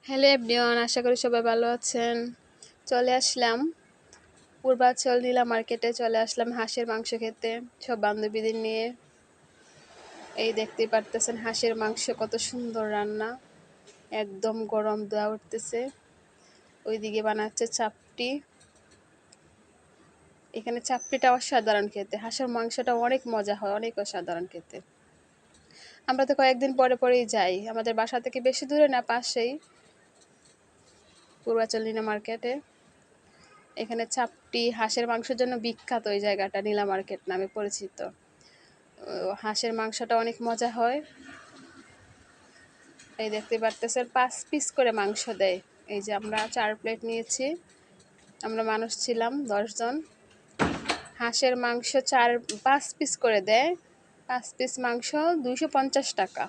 Hello everyone, আশা করি সবাই ভালো আছেন। চলে আসলাম পূর্বাচল নীলা মার্কেটে, চলে আসলাম হাঁসের মাংস খেতে সব বান্ধবীদের নিয়ে। এই দেখতেই পারতেছেন হাঁসের মাংস কত সুন্দর রান্না, একদম গরম দেওয়া উঠতেছে। ওইদিকে বানাচ্ছে চাপটি। এখানে চাপটিটা অসাধারণ খেতে, হাঁসের মাংসটা অনেক মজা হয়, অনেক অসাধারণ খেতে। আমরা তো কয়েকদিন পরে পরেই যাই, আমাদের বাসা থেকে বেশি দূরে না, পাশেই পূর্বাচল নীলা মার্কেটে। এখানে চাপটি হাঁসের মাংসের জন্য বিখ্যাত, এই জায়গাটা নীলা মার্কেট নামে পরিচিত। হাঁসের মাংসটা অনেক মজা হয়। এই দেখতে পারতেছেন 5 পিস করে মাংস দেয়। এই যে আমরা 4 প্লেট নিয়েছি, আমরা মানুষ ছিলাম 10 জন। হাঁসের মাংস 5 পিস করে দেয়। 5 পিস মাংস 250 টাকা।